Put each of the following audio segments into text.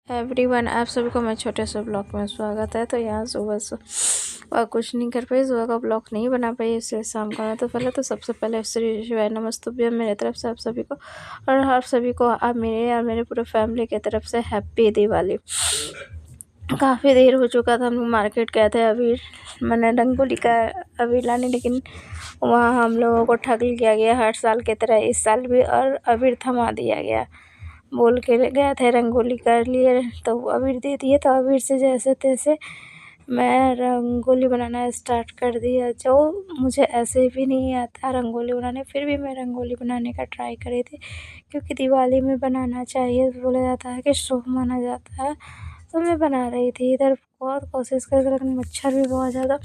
Everyone, आप सभी को मैं छोटे से ब्लॉग में स्वागत है। तो यहाँ सुबह कुछ नहीं कर पाई, सुबह का ब्लॉग नहीं बना पाई, इसलिए शाम को। तो पहले तो सबसे पहले श्री शिवाय नमस्तुभ्यम मेरे तरफ से आप सभी को, और आप सभी को आप मेरे और मेरे पूरे फैमिली की तरफ से हैप्पी दिवाली। काफ़ी देर हो चुका था, हम लोग मार्केट गए थे अबीर मैंने रंगोली का अबीर लाने, लेकिन वहाँ हम लोगों को ठग लिया गया हर साल की तरह इस साल भी, और अबीर थमा दिया गया। बोल के गए थे रंगोली कर लिए तो अबीर दे दिए, तो अबीर से जैसे तैसे मैं रंगोली बनाना स्टार्ट कर दिया। जो मुझे ऐसे भी नहीं आता रंगोली बनाने, फिर भी मैं रंगोली बनाने का ट्राई करी थी, क्योंकि दिवाली में बनाना चाहिए, बोला जाता है कि शुभ माना जाता है। तो मैं बना रही थी इधर, बहुत कोशिश कर, लेकिन मच्छर भी बहुत ज़्यादा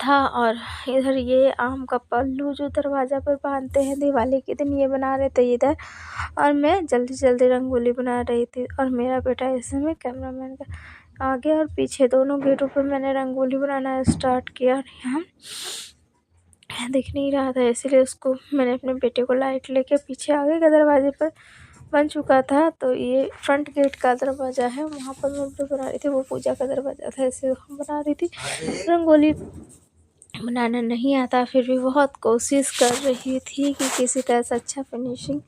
था। और इधर ये आम का पल्लू जो दरवाज़ा पर बांधते हैं दिवाली के दिन, ये बना रहे थे इधर, और मैं जल्दी जल्दी रंगोली बना रही थी। और मेरा बेटा इस समय कैमरामैन का आगे और पीछे दोनों गेटों पर मैंने रंगोली बनाना स्टार्ट किया। और यहाँ दिख नहीं रहा था, इसीलिए उसको मैंने अपने बेटे को लाइट लेके पीछे आगे के दरवाजे पर बन चुका था। तो ये फ्रंट गेट का दरवाज़ा है, वहाँ पर मैं बना रही थी, वो पूजा का दरवाज़ा था, इसे हम बना रही थी। रंगोली बनाना नहीं आता, फिर भी बहुत कोशिश कर रही थी कि किसी तरह से अच्छा फिनिशिंग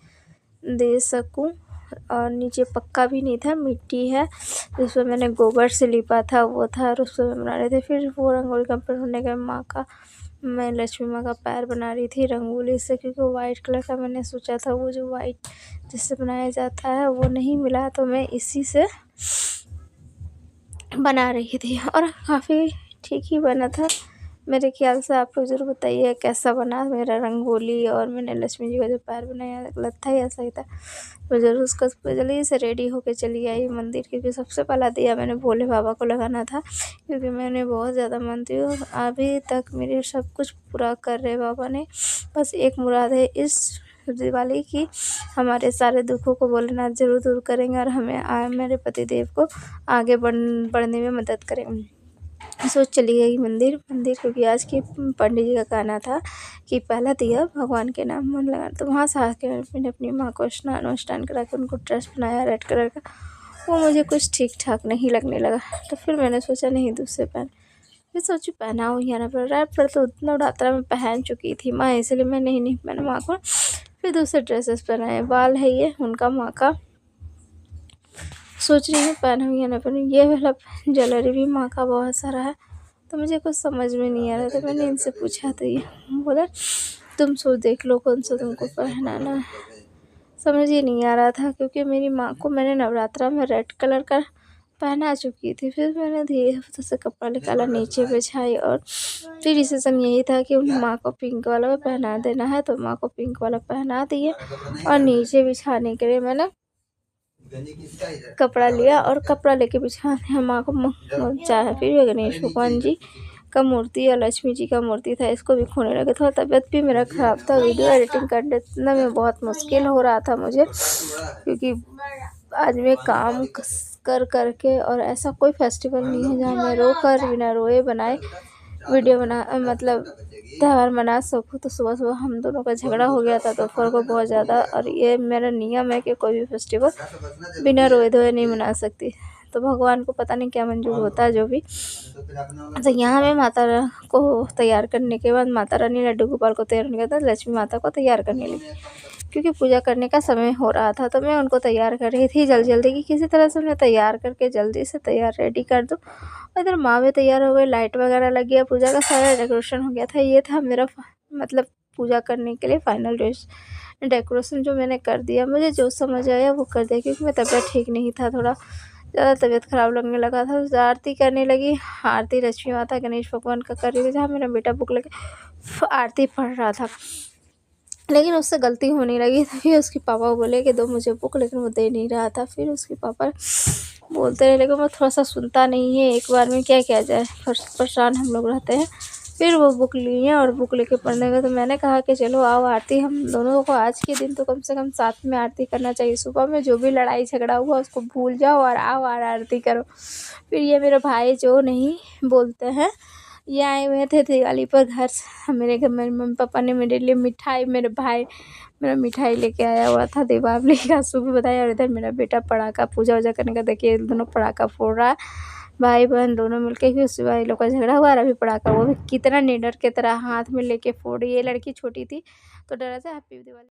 दे सकूं। और नीचे पक्का भी नहीं था, मिट्टी है, जिसमें मैंने गोबर से लिपा था वो था, और उसमें बना रहे थे। फिर वो रंगोली कंप्लीट होने के मैं लक्ष्मी माँ का पैर बना रही थी रंगोली से, क्योंकि वाइट कलर का मैंने सोचा था, वो जो वाइट जिससे बनाया जाता है वो नहीं मिला, तो मैं इसी से बना रही थी। और काफ़ी ठीक ही बना था मेरे ख्याल से। आप लोग ज़रूर बताइए कैसा बना मेरा रंगोली। और मैंने लक्ष्मी जी का जो पैर बनाया लगता है ऐसा ही था। मैं ज़रूर उसका जल्दी से रेडी होके चली आई मंदिर, क्योंकि सबसे पहला दिया मैंने भोले बाबा को लगाना था, क्योंकि मैंने बहुत ज़्यादा मानती हूँ। अभी तक मेरे सब कुछ पूरा कर रहे बाबा ने, बस एक मुराद है इस दिवाली की, हमारे सारे दुखों को भोलेनाथ जरूर दूर करेंगे, और हमें मेरे पतिदेव को आगे बढ़ने में मदद करेंगे। सोच चली गई मंदिर, क्योंकि आज के पंडित जी का कहना था कि पहला दिया भगवान के नाम मन लगा। तो वहाँ से आके मैंने अपनी माँ को स्नान करा के उनको ड्रेस बनाया रेड कलर का, वो मुझे कुछ ठीक ठाक नहीं लगने लगा। तो फिर मैंने सोचा नहीं दूसरे फिर सोची पहनाऊँ या ना, पर रेड पर तो उतना नवरात्रा में पहन चुकी थी माँ, इसलिए मैं नहीं पहना माँ को। फिर दूसरे ड्रेसेस पहनाए, बाल है ये उनका माँ का, सोच रही हूँ पहनूँ या ना पहनूँ। ये वाला ज्वेलरी भी माँ का बहुत सारा है, तो मुझे कुछ समझ में नहीं आ रहा था। मैंने इनसे पूछा तो ये बोला तुम सोच देख लो कौन सा तुमको पहनाना है। समझ ही नहीं आ रहा था, क्योंकि मेरी माँ को मैंने नवरात्रा में रेड कलर का पहना चुकी थी। फिर मैंने धीरे से कपड़ा निकाला, नीचे बिछाई, और फिर डिसीजन यही था कि माँ को पिंक वाला पहना देना है, तो माँ को पिंक वाला पहना दिए। और नीचे बिछाने के लिए मैंने कपड़ा लिया, और कपड़ा लेके बिछा दिया माँ को। चाहे फिर गणेश भगवान जी का मूर्ति और लक्ष्मी जी का मूर्ति था, इसको भी खोने लगे। थोड़ा तबीयत भी मेरा ख़राब था, वीडियो एडिटिंग करने में बहुत मुश्किल हो रहा था मुझे, क्योंकि आज मैं काम कर के, और ऐसा कोई फेस्टिवल नहीं है जहाँ मैं रो कर बिना रोए बनाए वीडियो बना मतलब त्यौहार मना सकूँ। तो सुबह सुबह हम दोनों का झगड़ा हो गया था दोपहर को बहुत ज़्यादा, और ये मेरा नियम है कि कोई भी फेस्टिवल बिना रोए धोए नहीं मना सकती। तो भगवान को पता नहीं क्या मंजूर होता है जो भी। तो यहाँ मैं माता को तैयार करने के बाद, माता रानी लड्डू गोपाल को तैयार करने के बाद लक्ष्मी माता को तैयार करने लगी, क्योंकि पूजा करने का समय हो रहा था। तो मैं उनको तैयार कर रही थी जल्दी कि किसी तरह से उन्हें तैयार करके जल्दी से तैयार रेडी कर दूँ। और इधर माँ भी तैयार हो गई, लाइट वगैरह लग गया, पूजा का सारा डेकोरेशन हो गया था। ये था मेरा मतलब पूजा करने के लिए फाइनल डेकोरेशन जो मैंने कर दिया। मुझे जो समझ आया वो कर दिया, क्योंकि मैं तबीयत ठीक नहीं था, थोड़ा ज़्यादा तबीयत ख़राब लगने लगा था। तो आरती करने लगी, आरती लक्ष्मी माता गणेश भगवान का कर रही थी, जहाँ मेरा बेटा बुक लगे आरती पढ़ रहा था, लेकिन उससे गलती होने लगी। तभी उसके पापा बोले कि दो मुझे बुक, लेकिन वो दे नहीं रहा था। फिर उसके पापा बोलते रहे, लेकिन वो थोड़ा सा सुनता नहीं है, एक बार में क्या किया जाए, परेशान हम लोग रहते हैं। फिर वो बुक लिए और बुक लेके पढ़ने गए। तो मैंने कहा कि चलो आओ आरती, हम दोनों को आज के दिन तो कम से कम साथ में आरती करना चाहिए। सुबह में जो भी लड़ाई झगड़ा हुआ उसको भूल जाओ और आओ और आरती करो। फिर ये मेरे भाई जो नहीं बोलते हैं, ये आए हुए थे दिवाली पर घर से मेरे घर। मेरे मम्मी पापा ने मेरे लिए मिठाई, मेरे भाई मेरा मिठाई लेके आया हुआ था दीपावली का शुभ बताया। और इधर मेरा बेटा पटाखा पूजा वूजा करने का, देखिए दोनों पटाखा फोड़ रहा है। भाई बहन दोनों मिलके ही उससे भाई लोग का झगड़ा हुआ। और अभी पटाखा वो भी कितना निडर के तरह हाथ में लेके फोड़। ये लड़की छोटी थी तो डरा था। हैप्पी दिवाली।